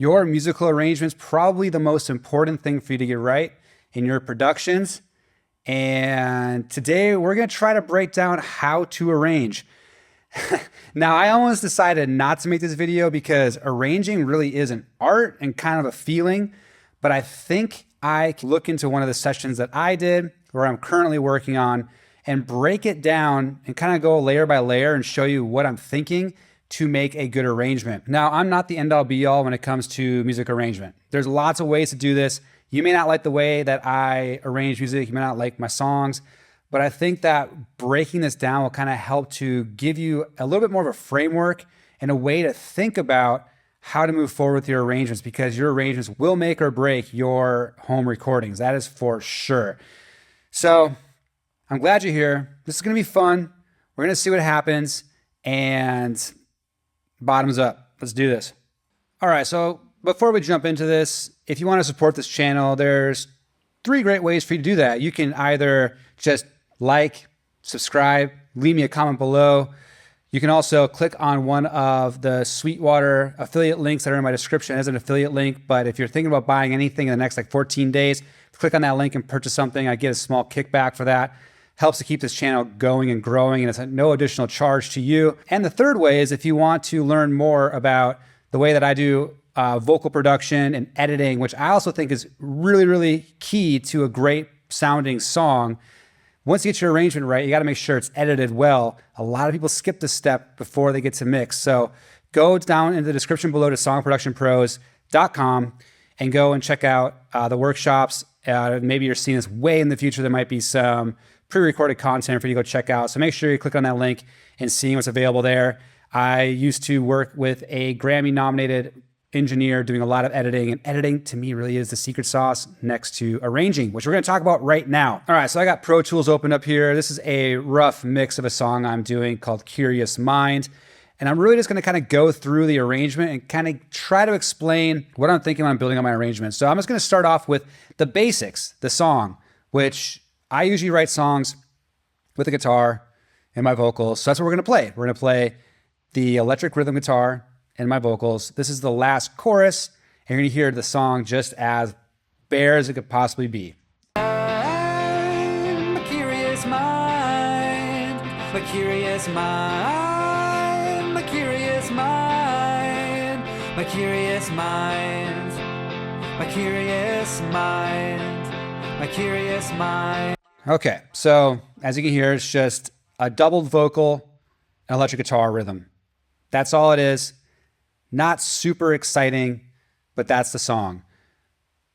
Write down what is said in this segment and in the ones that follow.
Your musical arrangement's probably the most important thing for you to get right in your productions. And today we're going to try to break down how to arrange. Now, I almost decided not to make this video because arranging really is an art and kind of a feeling, but I think I can look into one of the sessions that I did or I'm currently working on and break it down and kind of go layer by layer and show you what I'm thinking to make a good arrangement. Now, I'm not the end all be all when it comes to music arrangement. There's lots of ways to do this. You may not like the way that I arrange music. You may not like my songs, but I think that breaking this down will kind of help to give you a little bit more of a framework and a way to think about how to move forward with your arrangements, because your arrangements will make or break your home recordings. That is for sure. So I'm glad you're here. This is going to be fun. We're going to see what happens, and bottoms up. Let's do this. All right, so before we jump into this, if you want to support this channel, there's 3 great ways for you to do that. You can either just like, subscribe, leave me a comment below. You can also click on one of the Sweetwater affiliate links that are in my description as an affiliate link. But if you're thinking about buying anything in the next 14 days, click on that link and purchase something. I get a small kickback for that. Helps to keep this channel going and growing, and it's at no additional charge to you. And the third way is if you want to learn more about the way that I do vocal production and editing, which I also think is really, really key to a great sounding song. Once you get your arrangement right, you got to make sure it's edited well. A lot of people skip this step before they get to mix. So go down in the description below to songproductionpros.com and go and check out the workshops. Maybe you're seeing this way in the future. There might be some pre-recorded content for you to go check out. So make sure you click on that link and see what's available there. I used to work with a Grammy-nominated engineer doing a lot of editing, and editing to me really is the secret sauce next to arranging, which we're going to talk about right now. All right, so I got Pro Tools opened up here. This is a rough mix of a song I'm doing called Curious Mind. And I'm really just going to kind of go through the arrangement and kind of try to explain what I'm thinking when I'm building on my arrangement. So I'm just going to start off with the basics, the song, which I usually write songs with a guitar and my vocals. So that's what we're going to play. We're going to play the electric rhythm guitar and my vocals. This is the last chorus, and you're going to hear the song just as bare as it could possibly be. I'm a curious mind, a curious mind, a curious mind, a curious mind, a curious mind, a curious mind. Okay, so as you can hear, it's just a doubled vocal and electric guitar rhythm. That's all it is. Not super exciting, but that's the song.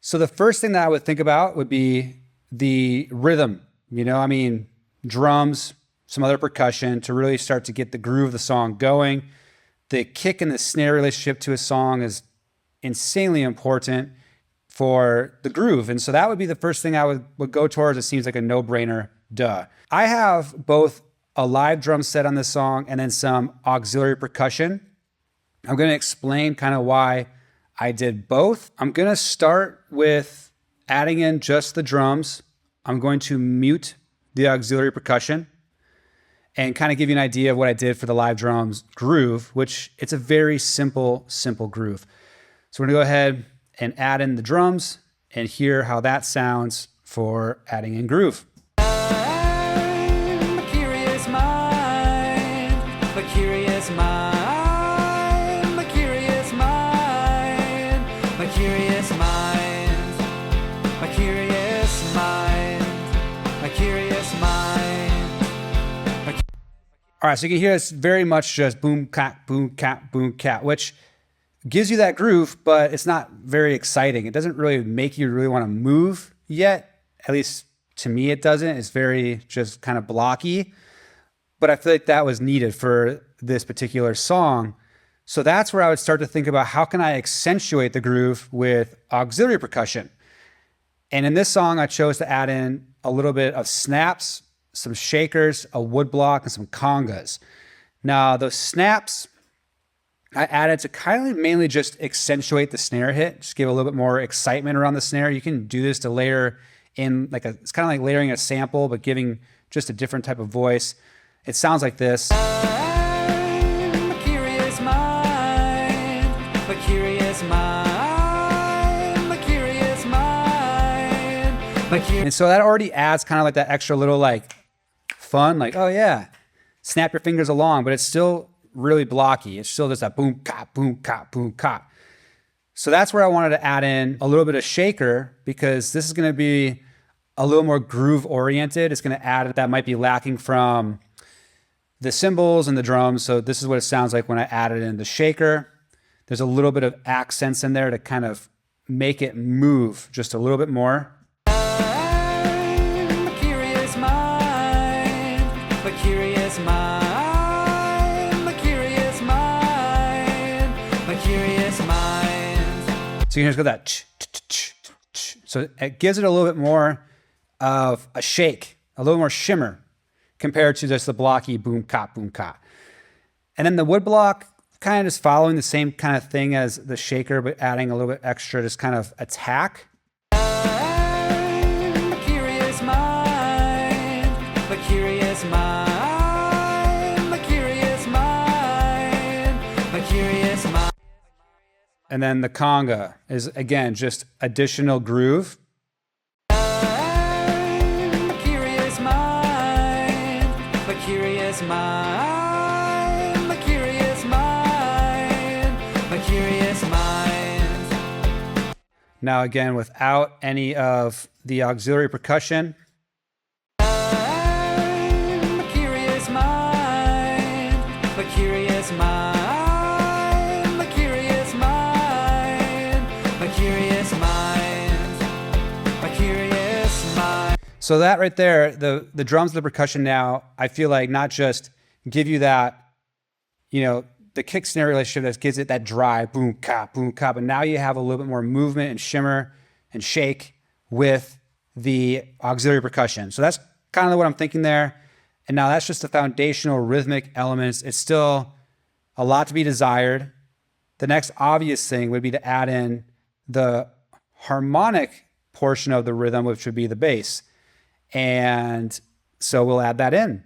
So the first thing that I would think about would be the rhythm. Drums, some other percussion to really start to get the groove of the song going. The kick and the snare relationship to a song is insanely important for the groove. And so that would be the first thing I would go towards. It seems like a no-brainer, duh. I have both a live drum set on this song and then some auxiliary percussion. I'm going to explain kind of why I did both. I'm going to start with adding in just the drums. I'm going to mute the auxiliary percussion and kind of give you an idea of what I did for the live drums groove, which it's a very simple groove. So we're going to go ahead and add in the drums and hear how that sounds for adding in groove. I'm a curious mind, a curious mind, a curious mind, a curious mind, a curious mind, a curious mind. All right, so you can hear it's very much just boom, cat, boom, cat, boom, cat, which gives you that groove, but it's not very exciting. It doesn't really make you really want to move yet. At least to me, it doesn't. It's very just kind of blocky, but I feel like that was needed for this particular song. So that's where I would start to think about how can I accentuate the groove with auxiliary percussion. And in this song, I chose to add in a little bit of snaps, some shakers, a wood block, and some congas. Now, those snaps I added to kind of mainly just accentuate the snare hit, just give a little bit more excitement around the snare. You can do this to layer in it's kind of like layering a sample, but giving just a different type of voice. It sounds like this. I'm a curious mind, a curious mind. And so that already adds kind of like that extra little like fun, like, oh yeah, snap your fingers along, but it's still really blocky. It's still just that boom, cop, boom, cop, boom, cop. So that's where I wanted to add in a little bit of shaker, because this is going to be a little more groove oriented. It's going to add that might be lacking from the cymbals and the drums. So this is what it sounds like when I added in the shaker. There's a little bit of accents in there to kind of make it move just a little bit more. So you can just go that. So it gives it a little bit more of a shake, a little more shimmer compared to just the blocky boom, cop, boom, cop. And then the wood block kind of just following the same kind of thing as the shaker, but adding a little bit extra, just kind of attack. And then the conga is, again, just additional groove. Curious mind, the curious mind, the curious mind, the curious mind. Now again, without any of the auxiliary percussion. The curious mind, the curious mind. So that right there, the drums, the percussion now, I feel like not just give you that, you know, the kick snare relationship that gives it that dry boom, cop, but now you have a little bit more movement and shimmer and shake with the auxiliary percussion. So that's kind of what I'm thinking there. And now that's just the foundational rhythmic elements. It's still a lot to be desired. The next obvious thing would be to add in the harmonic portion of the rhythm, which would be the bass. And so we'll add that in.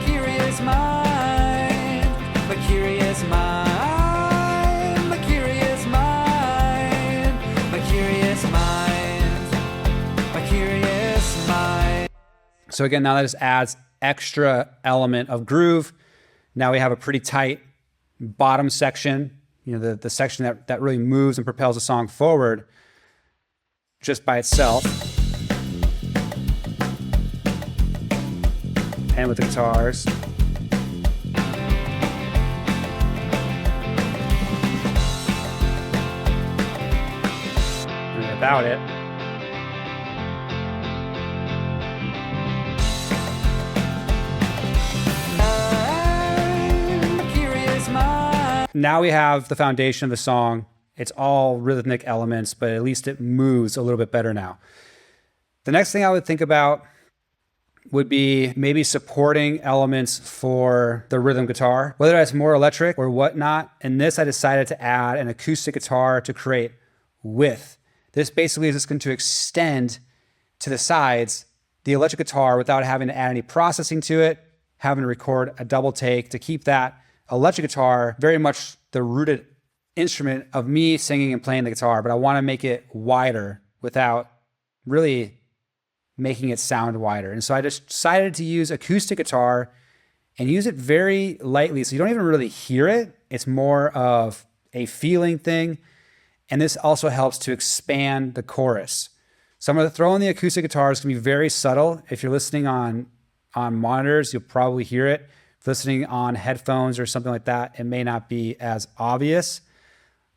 Curious mind, the curious mind, the curious mind, the curious mind, the curious mind. So again, now that just adds extra element of groove. Now we have a pretty tight bottom section, you know, the section that really moves and propels the song forward just by itself. And with the guitars. And without it. Now we have the foundation of the song. It's all rhythmic elements, but at least it moves a little bit better now. The next thing I would think about would be maybe supporting elements for the rhythm guitar, whether that's more electric or whatnot. In this, I decided to add an acoustic guitar to create width. This basically is just going to extend to the sides the electric guitar without having to add any processing to it, having to record a double take to keep that electric guitar very much the rooted instrument of me singing and playing the guitar, but I want to make it wider without really making it sound wider. And so I just decided to use acoustic guitar and use it very lightly. So you don't even really hear it. It's more of a feeling thing. And this also helps to expand the chorus. So I'm going to throw in the acoustic guitar. It's going to be very subtle. If you're listening on monitors, you'll probably hear it. If listening on headphones or something like that, it may not be as obvious,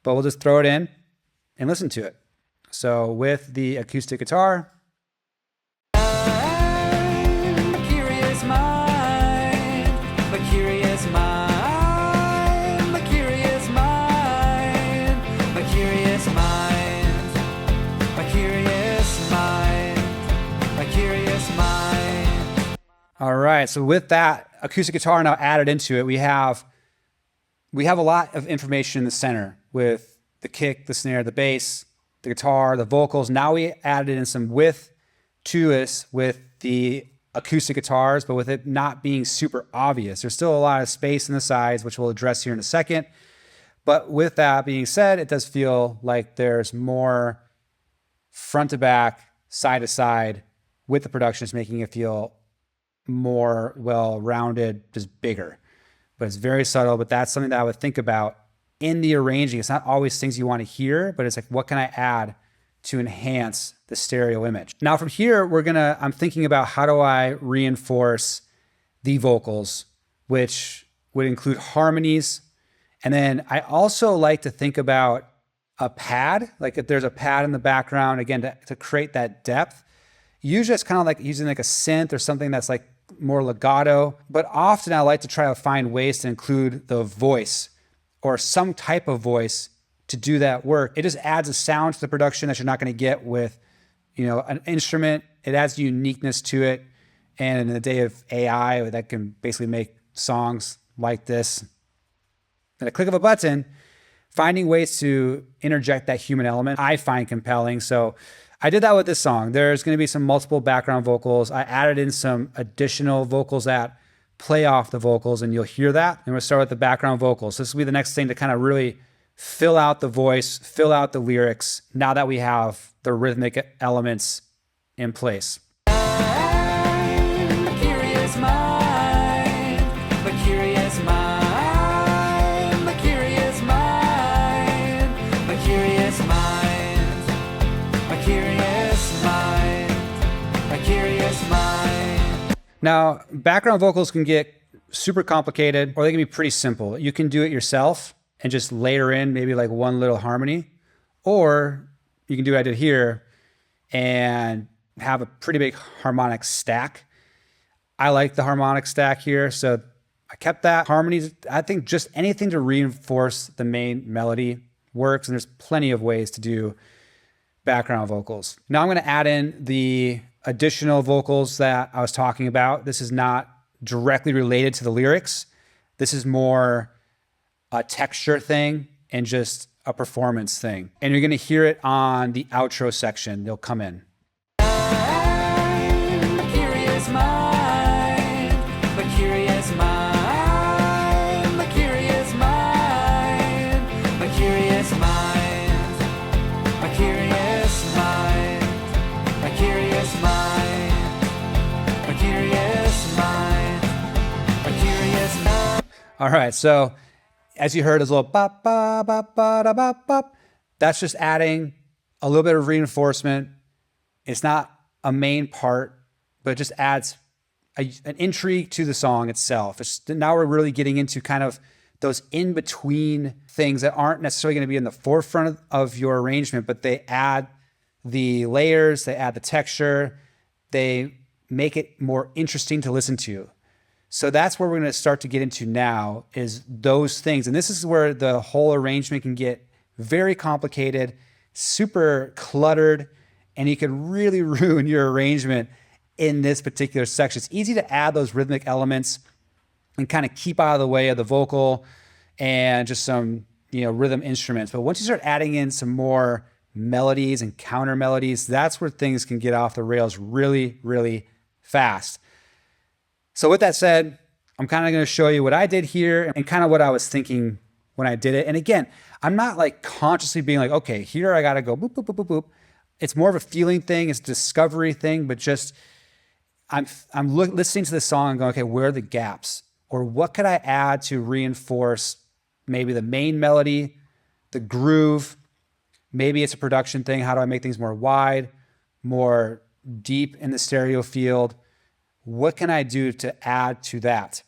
but we'll just throw it in and listen to it. So with the acoustic guitar. Curious mind, the curious mind, the curious mind, the curious mind, the curious mind, the curious mind. All right, so with that acoustic guitar now added into it, we have a lot of information in the center with the kick, the snare, the bass, the guitar, the vocals. Now we added in some width to us with the acoustic guitars, but with it not being super obvious. There's still a lot of space in the sides, which we'll address here in a second. But with that being said, it does feel like there's more front to back, side to side with the production is making it feel more well-rounded, just bigger. But it's very subtle, but that's something that I would think about in the arranging. It's not always things you want to hear, but it's like, what can I add to enhance the stereo image? Now from here, I'm thinking about how do I reinforce the vocals, which would include harmonies. And then I also like to think about a pad, like if there's a pad in the background, again, to create that depth. Usually it's kind of like using like a synth or something that's like more legato, but often I like to try to find ways to include the voice or some type of voice to do that work. It just adds a sound to the production that you're not going to get with, an instrument. It adds uniqueness to it. And in the day of AI, that can basically make songs like this. At a click of a button, finding ways to interject that human element, I find compelling. So I did that with this song. There's going to be some multiple background vocals. I added in some additional vocals that play off the vocals, and you'll hear that. And we'll start with the background vocals. This will be the next thing to kind of really fill out the voice, fill out the lyrics, now that we have the rhythmic elements in place. Curious mind, but curious mind, but curious mind, but curious mind, but curious mind, but curious mind. Now, background vocals can get super complicated, or they can be pretty simple. You can do it yourself and just layer in maybe like one little harmony, or you can do what I did here and have a pretty big harmonic stack. I like the harmonic stack here, so I kept that. Harmonies, I think just anything to reinforce the main melody works, and there's plenty of ways to do background vocals. Now I'm gonna add in the additional vocals that I was talking about. This is not directly related to the lyrics. This is more a texture thing and just a performance thing. And you're gonna hear it on the outro section. They'll come in. Curious mind, but curious mind, but curious mind, but curious mind, but curious mind, but curious mind, but curious mind, but curious mind. All right, so as you heard, there's a little bop, bop, bop, bop, bop, bop. That's just adding a little bit of reinforcement. It's not a main part, but it just adds an intrigue to the song itself. Now we're really getting into kind of those in-between things that aren't necessarily going to be in the forefront of your arrangement, but they add the layers, they add the texture, they make it more interesting to listen to. So that's where we're going to start to get into now, is those things. And this is where the whole arrangement can get very complicated, super cluttered, and you can really ruin your arrangement in this particular section. It's easy to add those rhythmic elements and kind of keep out of the way of the vocal and just some, rhythm instruments. But once you start adding in some more melodies and counter melodies, that's where things can get off the rails really, really fast. So with that said, I'm kind of going to show you what I did here and kind of what I was thinking when I did it. And again, I'm not like consciously being like, okay, here I got to go boop, boop, boop, boop, boop. It's more of a feeling thing. It's a discovery thing, but just I'm listening to this song and going, okay, where are the gaps? Or what could I add to reinforce maybe the main melody, the groove? Maybe it's a production thing. How do I make things more wide, more deep in the stereo field? What can I do to add to that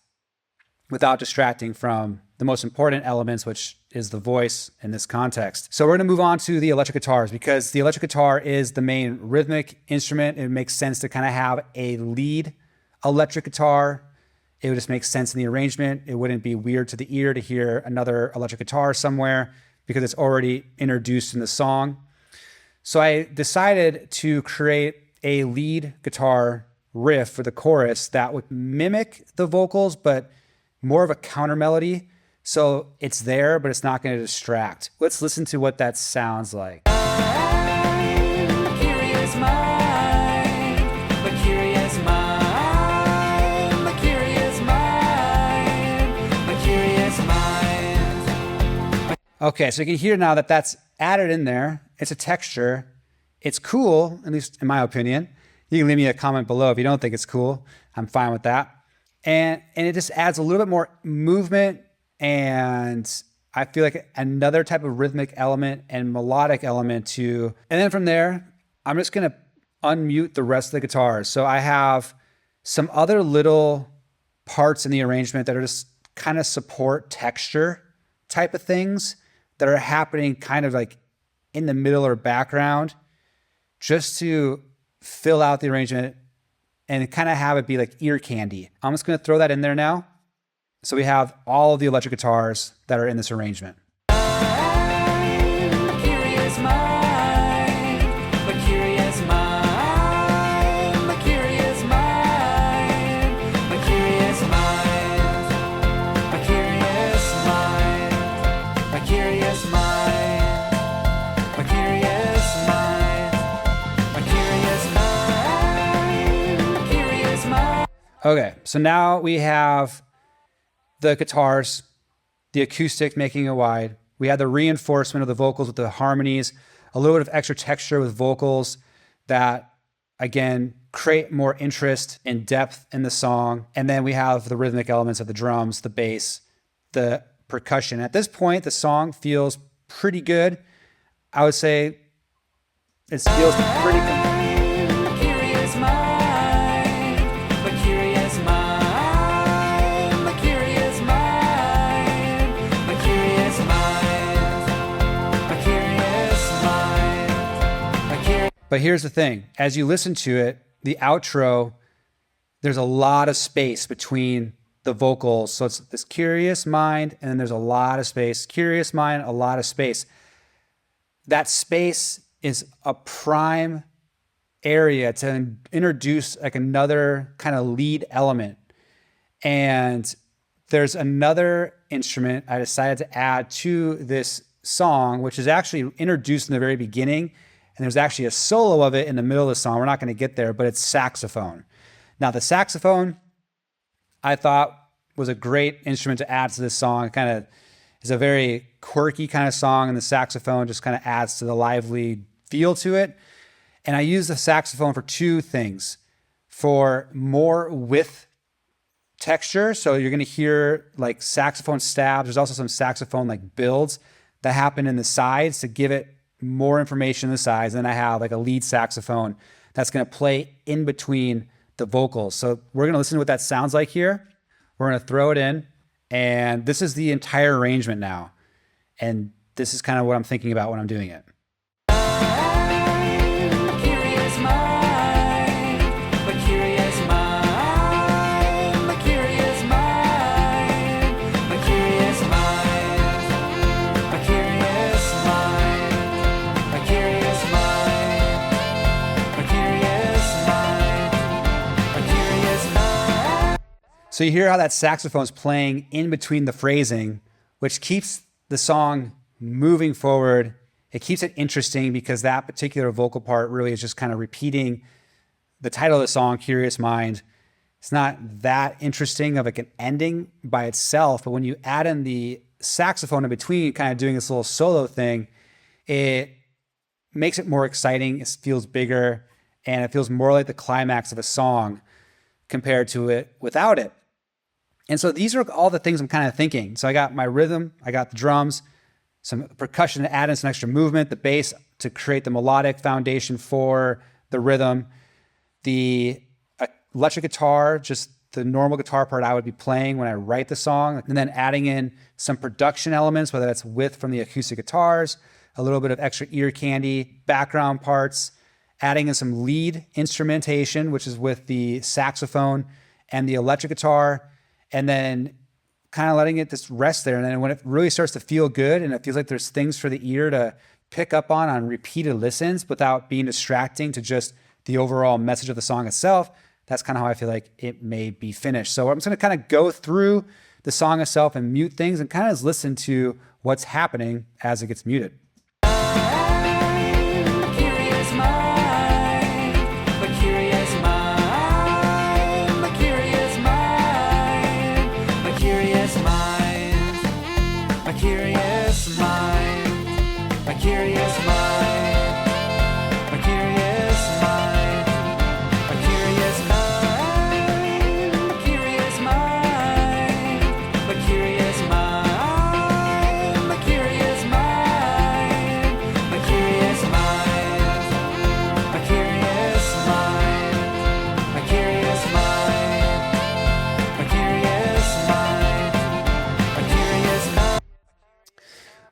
without distracting from the most important elements, which is the voice in this context? So we're going to move on to the electric guitars, because the electric guitar is the main rhythmic instrument. It makes sense to kind of have a lead electric guitar. It would just make sense in the arrangement. It wouldn't be weird to the ear to hear another electric guitar somewhere because it's already introduced in the song. So I decided to create a lead guitar riff for the chorus that would mimic the vocals, but more of a counter melody. So it's there, but it's not going to distract. Let's listen to what that sounds like. Curious mind, but curious mind, but curious mind, but curious mind. Okay, so you can hear now that that's added in there. It's a texture. It's cool, at least in my opinion. You can leave me a comment below if you don't think it's cool. I'm fine with that. And it just adds a little bit more movement, and I feel like another type of rhythmic element and melodic element too. And then from there, I'm just gonna unmute the rest of the guitars. So I have some other little parts in the arrangement that are just kind of support texture type of things that are happening kind of like in the middle or background, just to fill out the arrangement and kind of have it be like ear candy. I'm just gonna throw that in there now. So we have all of the electric guitars that are in this arrangement. Curious mind, a curious mind, a curious mind, a curious mind, a curious mind, a curious mind, a curious mind, a curious mind, a curious mind. Okay, so now we have the guitars, the acoustic making it wide. We had the reinforcement of the vocals with the harmonies, a little bit of extra texture with vocals that, again, create more interest and depth in the song. And then we have the rhythmic elements of the drums, the bass, the percussion. At this point, the song feels pretty good. I would say it feels pretty complete. Curious mind, a curious mind, a curious mind, a curious mind, a curious mind, a curious. But here's the thing. As you listen to it, the outro, there's a lot of space between the vocals. So it's this curious mind, and then there's a lot of space. Curious mind, a lot of space. That space is a prime area to introduce like another kind of lead element. And there's another instrument I decided to add to this song, which is actually introduced in the very beginning. And there's actually a solo of it in the middle of the song. We're not going to get there, but it's saxophone. Now, the saxophone, I thought, was a great instrument to add to this song. It kind of is a very quirky kind of song, and the saxophone just kind of adds to the lively feel to it. And I use the saxophone for two things. For more width texture, so you're going to hear like saxophone stabs. There's also some saxophone like builds that happen in the sides to give it more information in the sides. And then I have like a lead saxophone that's going to play in between the vocals. So we're going to listen to what that sounds like here. We're going to throw it in, and this is the entire arrangement now. And this is kind of what I'm thinking about when I'm doing it. Curious mind, a curious mind, a curious mind, a curious mind, a curious mind, a curious mind, a curious mind, a curious mind. So you hear how that saxophone is playing in between the phrasing, which keeps the song moving forward. It keeps it interesting because that particular vocal part really is just kind of repeating the title of the song, Curious Mind. It's not that interesting of like an ending by itself, but when you add in the saxophone in between, kind of doing this little solo thing, it makes it more exciting. It feels bigger, and it feels more like the climax of a song compared to it without it. And so these are all the things I'm kind of thinking. So I got my rhythm, I got the drums, some percussion to add in some extra movement, the bass to create the melodic foundation for the rhythm, the electric guitar, just the normal guitar part I would be playing when I write the song, and then adding in some production elements, whether that's width from the acoustic guitars, a little bit of extra ear candy, background parts, adding in some lead instrumentation, which is with the saxophone and the electric guitar, and then kind of letting it just rest there. And then when it really starts to feel good and it feels like there's things for the ear to pick up on repeated listens without being distracting to just the overall message of the song itself, that's kind of how I feel like it may be finished. So I'm just going to kind of go through the song itself and mute things and kind of listen to what's happening as it gets muted. Curious mind, a curious mind, a curious mind, a curious mind, a curious mind, a curious mind, a curious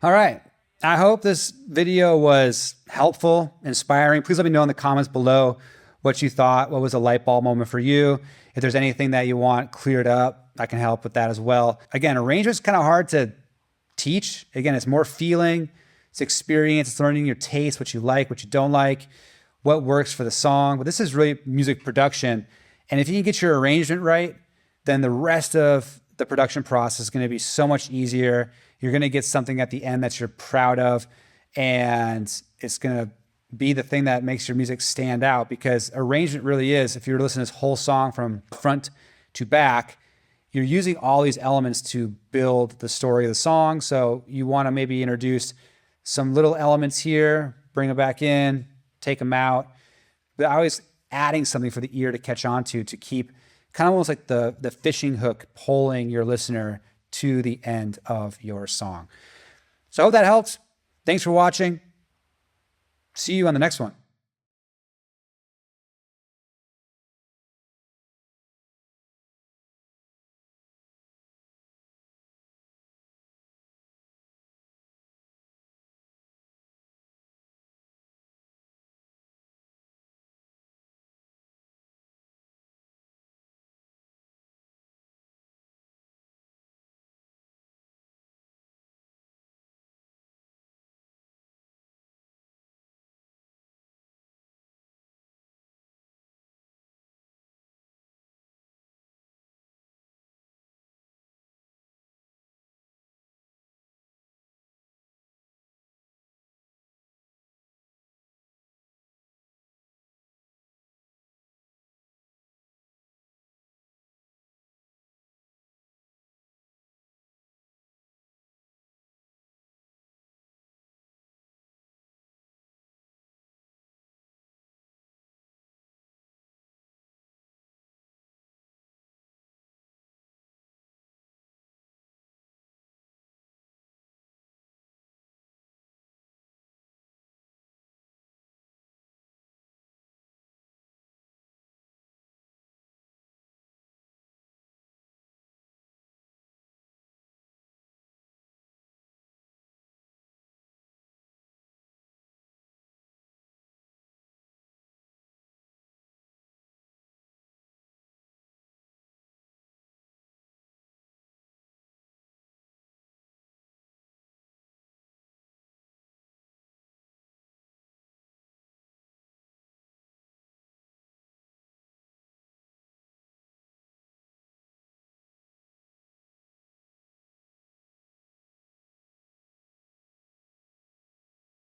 All right. I hope this video was helpful, inspiring. Please let me know in the comments below what you thought. What was a light bulb moment for you? If there's anything that you want cleared up, I can help with that as well. Again, arrangement's kind of hard to teach. Again, it's more feeling, it's experience, it's learning your taste, what you like, what you don't like, what works for the song. But this is really music production. And if you can get your arrangement right, then the rest of the production process is going to be so much easier. You're going to get something at the end that you're proud of, and it's going to be the thing that makes your music stand out, because arrangement really is, if you were to listen to this whole song from front to back, you're using all these elements to build the story of the song. So you want to maybe introduce some little elements here, bring them back in, take them out, but always adding something for the ear to catch on to keep kind of almost like the fishing hook pulling your listener to the end of your song. So I hope that helps. Thanks for watching. See you on the next one.